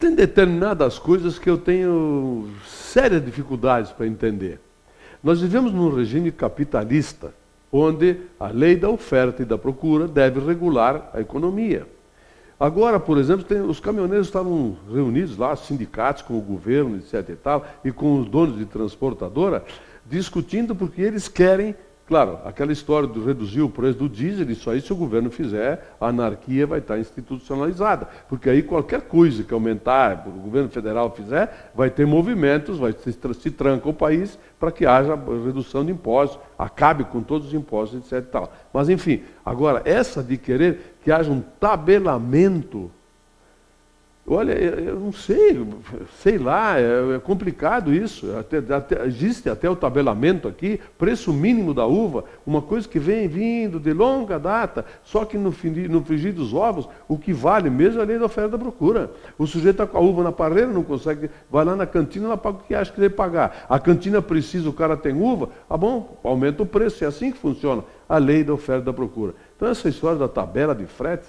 tem determinadas coisas que eu tenho sérias dificuldades para entender. Nós vivemos num regime capitalista, onde a lei da oferta e da procura deve regular a economia. Agora, por exemplo, os caminhoneiros estavam reunidos lá, sindicatos com o governo, etc. e tal, e com os donos de transportadora, discutindo porque eles querem, claro, aquela história de reduzir o preço do diesel, isso aí, se o governo fizer, a anarquia vai estar institucionalizada. Porque aí qualquer coisa que aumentar, o governo federal fizer, vai ter movimentos, se tranca o país para que haja redução de impostos, acabe com todos os impostos, etc. e tal. Mas, enfim, agora, essa de querer que haja um tabelamento, olha, eu não sei lá, é complicado isso. Existe até o tabelamento aqui, preço mínimo da uva, uma coisa que vem vindo de longa data, só que no frigir dos ovos, o que vale mesmo é a lei da oferta e da procura. O sujeito está com a uva na parreira, não consegue, vai lá na cantina, ela paga o que acha que deve pagar. A cantina precisa, o cara tem uva, bom, aumenta o preço, é assim que funciona a lei da oferta e da procura. Então essa história da tabela de fretes,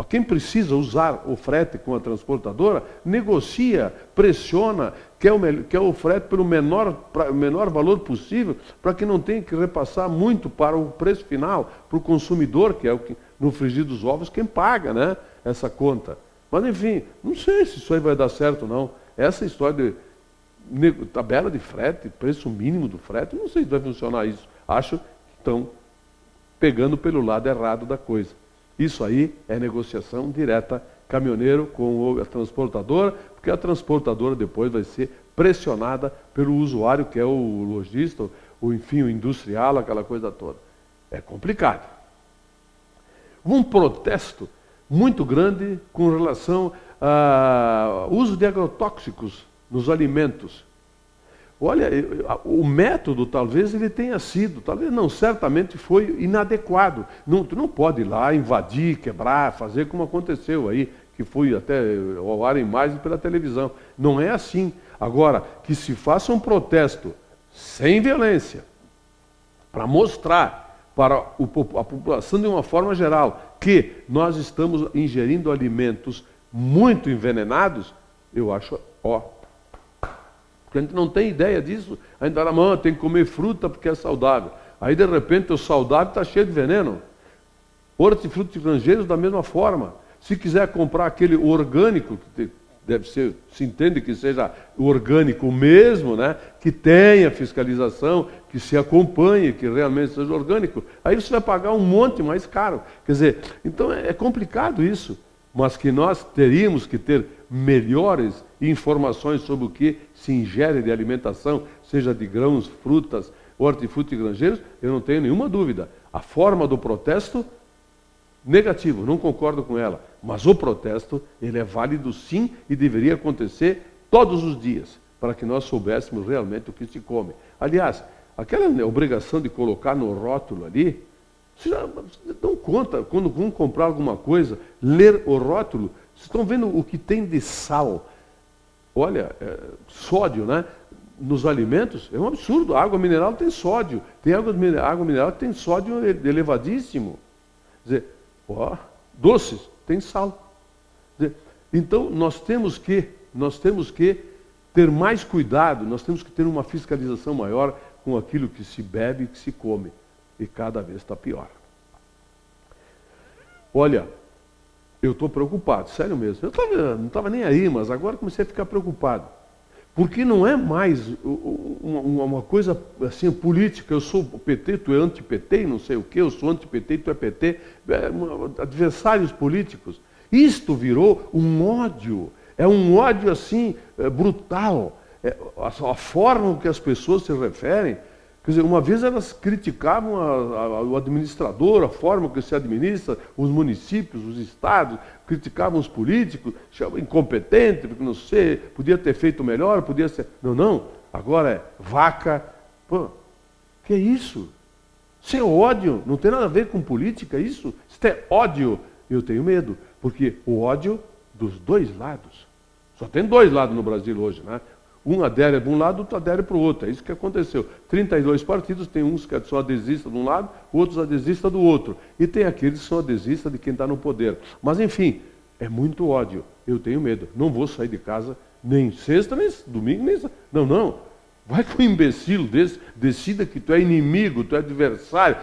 quem precisa usar o frete com a transportadora, negocia, pressiona, quer o frete pelo menor valor possível, para que não tenha que repassar muito para o preço final, para o consumidor, que é o que, no frigir dos ovos, quem paga, né, essa conta. Mas, enfim, não sei se isso aí vai dar certo ou não. Essa história de tabela de frete, preço mínimo do frete, não sei se vai funcionar isso. Acho que estão pegando pelo lado errado da coisa. Isso aí é negociação direta, caminhoneiro com a transportadora, porque a transportadora depois vai ser pressionada pelo usuário, que é o lojista, enfim, o industrial, aquela coisa toda. É complicado. Um protesto muito grande com relação ao uso de agrotóxicos nos alimentos. Olha, o método talvez ele tenha sido, talvez não, certamente foi inadequado. Tu não pode ir lá invadir, quebrar, fazer como aconteceu aí, que foi até ao ar imagens pela televisão. Não é assim. Agora, que se faça um protesto sem violência, para mostrar para a população de uma forma geral que nós estamos ingerindo alimentos muito envenenados, eu acho, porque a gente não tem ideia disso, a gente fala, tem que comer fruta porque é saudável. Aí, de repente, o saudável está cheio de veneno. Hortifruti estrangeiros da mesma forma. Se quiser comprar aquele orgânico, que deve ser, se entende que seja orgânico mesmo, né? Que tenha fiscalização, que se acompanhe, que realmente seja orgânico, aí você vai pagar um monte mais caro. Quer dizer, então é complicado isso, mas que nós teríamos que ter melhores informações sobre o que se ingere de alimentação, seja de grãos, frutas, hortifruti estrangeiros, eu não tenho nenhuma dúvida. A forma do protesto, negativo, não concordo com ela, mas o protesto, ele é válido sim e deveria acontecer todos os dias, para que nós soubéssemos realmente o que se come. Aliás, aquela obrigação de colocar no rótulo ali, vocês dão conta, quando vão comprar alguma coisa, ler o rótulo, vocês estão vendo o que tem de sal, olha, sódio, né? Nos alimentos, é um absurdo. A água mineral tem sódio, tem água mineral que tem sódio elevadíssimo. Quer dizer, doces, tem sal. Quer dizer, então, nós temos que ter mais cuidado, nós temos que ter uma fiscalização maior com aquilo que se bebe e que se come. E cada vez está pior. Olha, eu estou preocupado, sério mesmo. Eu não estava nem aí, mas agora comecei a ficar preocupado. Porque não é mais uma coisa assim política, eu sou PT, tu é anti-PT, não sei o quê, eu sou anti-PT, tu é PT, adversários políticos. Isto virou um ódio, é um ódio assim brutal. A forma que as pessoas se referem. Quer dizer, uma vez elas criticavam o administrador, a forma que se administra, os municípios, os estados, criticavam os políticos, chamavam incompetente, porque não sei, podia ter feito melhor, podia ser... Não, agora é vaca. Pô, que é isso? Isso é ódio, não tem nada a ver com política, isso é ódio. Eu tenho medo, porque o ódio dos dois lados. Só tem dois lados no Brasil hoje, né? Um adere para um lado, outro adere para o outro. É isso que aconteceu. 32 partidos, tem uns que são adesistas de um lado, outros adesistas do outro. E tem aqueles que são adesistas de quem está no poder. Mas, enfim, É muito ódio. Eu tenho medo. Não vou sair de casa nem sexta, nem domingo, nem... Não. Vai com um imbecil desse, decida que tu é inimigo, tu é adversário.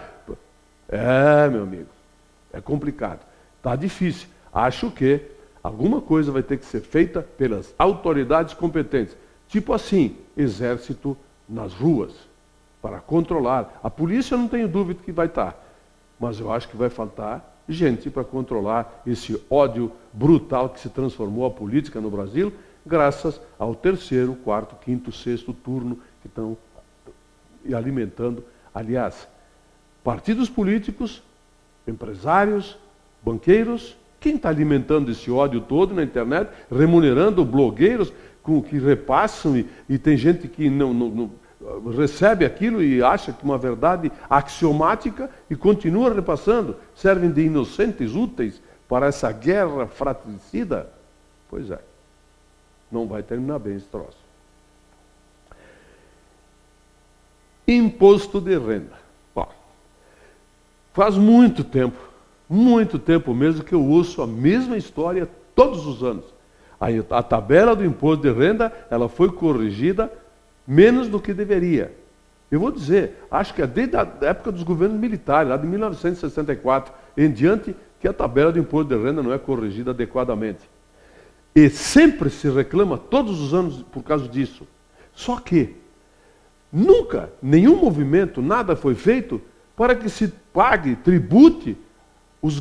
Meu amigo, é complicado. Está difícil. Acho que alguma coisa vai ter que ser feita pelas autoridades competentes. Tipo assim, exército nas ruas, para controlar. A polícia eu não tenho dúvida que vai estar. Mas eu acho que vai faltar gente para controlar esse ódio brutal que se transformou a política no Brasil, graças ao terceiro, quarto, quinto, sexto turno que estão alimentando. Aliás, partidos políticos, empresários, banqueiros, quem está alimentando esse ódio todo na internet, remunerando blogueiros que repassam e tem gente que não recebe aquilo e acha que uma verdade axiomática e continua repassando, servem de inocentes úteis para essa guerra fratricida. Pois é, não vai terminar bem esse troço. Imposto de renda. Bom, faz muito tempo mesmo que eu ouço a mesma história todos os anos. A tabela do imposto de renda, ela foi corrigida menos do que deveria. Eu vou dizer, acho que é desde a época dos governos militares, lá de 1964 em diante, que a tabela do imposto de renda não é corrigida adequadamente. E sempre se reclama, todos os anos, por causa disso. Só que nunca, nenhum movimento, nada foi feito para que se pague, tribute os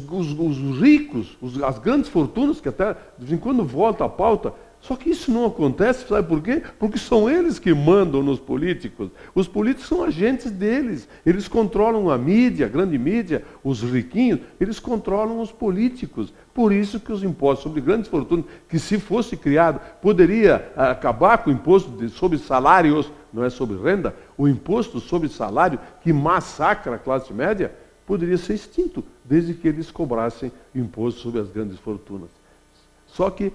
ricos, as grandes fortunas, que até de vez em quando volta à pauta. Só que isso não acontece, sabe por quê? Porque são eles que mandam nos políticos. Os políticos são agentes deles. Eles controlam a mídia, a grande mídia, os riquinhos, eles controlam os políticos. Por isso que os impostos sobre grandes fortunas, que se fosse criado, poderia acabar com o imposto sobre salários, não é sobre renda, o imposto sobre salário que massacra a classe média, poderia ser extinto, desde que eles cobrassem imposto sobre as grandes fortunas. Só que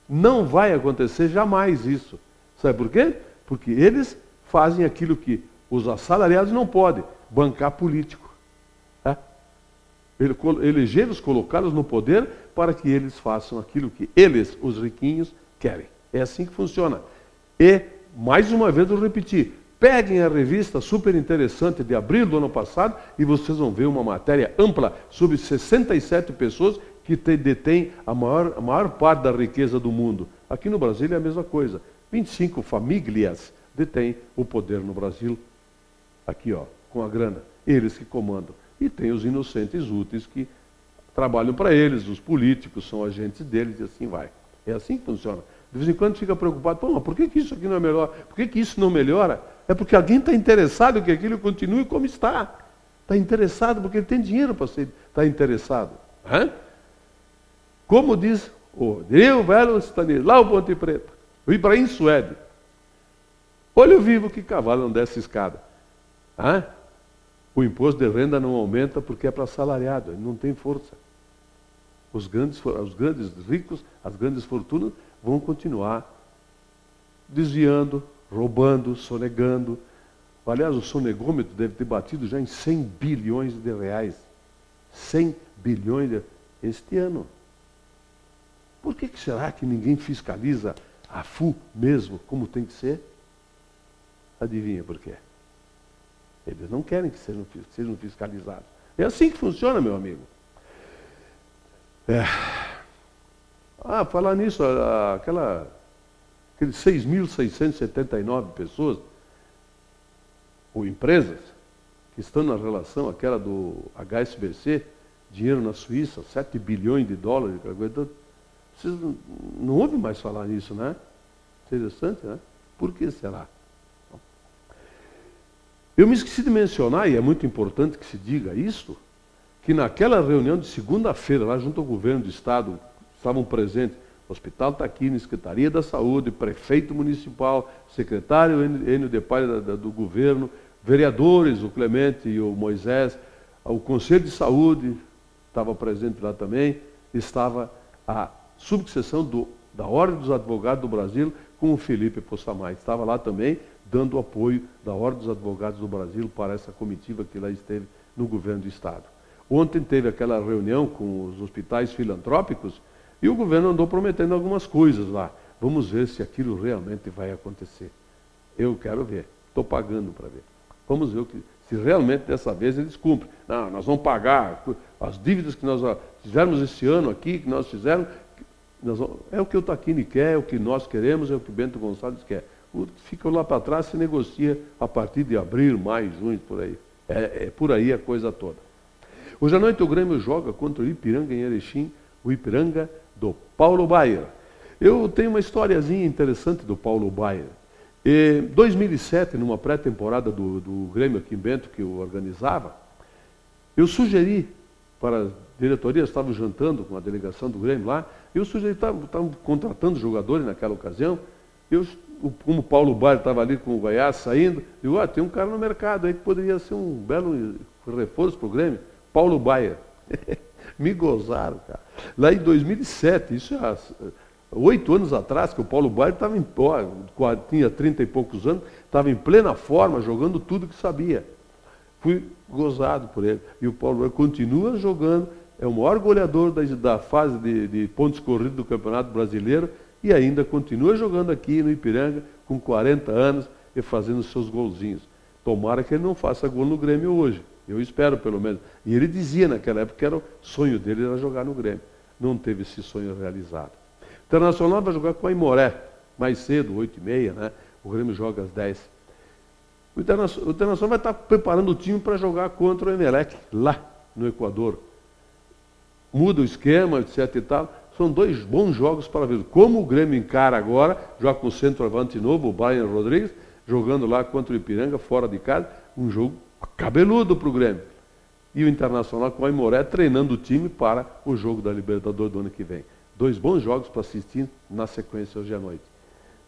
não vai acontecer jamais isso. Sabe por quê? Porque eles fazem aquilo que os assalariados não podem, bancar político. Elegê-los, colocá-los no poder para que eles façam aquilo que eles, os riquinhos, querem. É assim que funciona. E, mais uma vez eu repetir, peguem a revista super interessante de abril do ano passado e vocês vão ver uma matéria ampla sobre 67 pessoas que detêm a maior parte da riqueza do mundo. Aqui no Brasil é a mesma coisa. 25 famílias detêm o poder no Brasil, aqui ó, com a grana. Eles que comandam. E tem os inocentes úteis que trabalham para eles, os políticos são agentes deles e assim vai. É assim que funciona. De vez em quando fica preocupado, pô, mas por que isso aqui não é melhor? Por que isso não melhora? É porque alguém está interessado que aquilo continue como está. Está interessado porque ele tem dinheiro para estar interessado. Como diz o velho Stanislau Ponte Preta, o Ibrahim Suede. Olho vivo que cavalo não desce escada. O imposto de renda não aumenta porque é para assalariado, ele não tem força. Os grandes ricos, as grandes fortunas vão continuar desviando, roubando, sonegando. Aliás, o sonegômetro deve ter batido já em 100 bilhões de reais. 100 bilhões este ano. Por que será que ninguém fiscaliza a FU mesmo, como tem que ser? Adivinha por quê? Eles não querem que sejam fiscalizados. É assim que funciona, meu amigo. Falar nisso, aqueles 6.679 pessoas, ou empresas, que estão na relação aquela do HSBC, dinheiro na Suíça, 7 bilhões de dólares, vocês não ouvem mais falar nisso, né? Interessante, né? Por que será? Eu me esqueci de mencionar, e é muito importante que se diga isso, que naquela reunião de segunda-feira, lá junto ao governo do Estado, estavam presentes o Hospital Taquini, Secretaria da Saúde, Prefeito Municipal, Secretário Enio de Palha do Governo, vereadores, o Clemente e o Moisés, o Conselho de Saúde estava presente lá também, estava a subseção da Ordem dos Advogados do Brasil com o Felipe Possamay. Estava lá também, dando apoio da Ordem dos Advogados do Brasil para essa comitiva que lá esteve no governo do Estado. Ontem teve aquela reunião com os hospitais filantrópicos, E o governo andou prometendo algumas coisas lá. Vamos ver se aquilo realmente vai acontecer. Eu quero ver. Estou pagando para ver. Vamos ver se realmente dessa vez eles cumprem. Não, nós vamos pagar as dívidas que nós fizemos esse ano aqui, que nós fizemos. É o que o Tacchini quer, é o que nós queremos, é o que o Bento Gonçalves quer. O que fica lá para trás se negocia a partir de abril, maio, junho, por aí. É por aí a coisa toda. Hoje à noite o Grêmio joga contra o Ipiranga em Erechim, o Ipiranga do Paulo Baier. Eu tenho uma historiazinha interessante do Paulo Baier. Em 2007, numa pré-temporada do Grêmio aqui em Bento, que eu organizava, eu sugeri para a diretoria, estava jantando com a delegação do Grêmio lá, eu sugeri, estavam contratando jogadores naquela ocasião, como o Paulo Baier estava ali com o Goiás saindo, eu tem um cara no mercado aí que poderia ser um belo reforço para o Grêmio, Paulo Baier. Me gozaram, cara. Lá em 2007, isso há 8 anos atrás, que o Paulo Baier tinha 30 e poucos anos, estava em plena forma, jogando tudo que sabia. Fui gozado por ele. E o Paulo Baier continua jogando, é o maior goleador da fase de pontos corridos do Campeonato Brasileiro e ainda continua jogando aqui no Ipiranga com 40 anos e fazendo seus golzinhos. Tomara que ele não faça gol no Grêmio hoje. Eu espero, pelo menos. E ele dizia naquela época que era o sonho dele era jogar no Grêmio. Não teve esse sonho realizado. O Internacional vai jogar com a Aimoré, mais cedo, 8h30, né? O Grêmio joga às 10. O Internacional vai estar preparando o time para jogar contra o Emelec, lá no Equador. Muda o esquema, etc e tal. São 2 bons jogos para ver. Como o Grêmio encara agora, joga com o centroavante novo, o Brian Rodrigues, jogando lá contra o Ipiranga, fora de casa, um jogo cabeludo para o Grêmio. E o Internacional com a Aimoré treinando o time para o jogo da Libertadores do ano que vem. 2 bons jogos para assistir na sequência hoje à noite.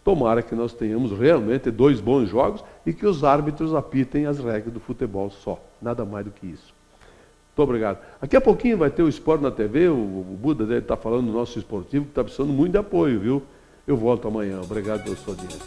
Tomara que nós tenhamos realmente 2 bons jogos e que os árbitros apitem as regras do futebol só. Nada mais do que isso. Muito obrigado. Daqui a pouquinho vai ter o Esporte na TV, o Buda deve estar falando do nosso esportivo, que está precisando muito de apoio, viu? Eu volto amanhã. Obrigado pela sua audiência.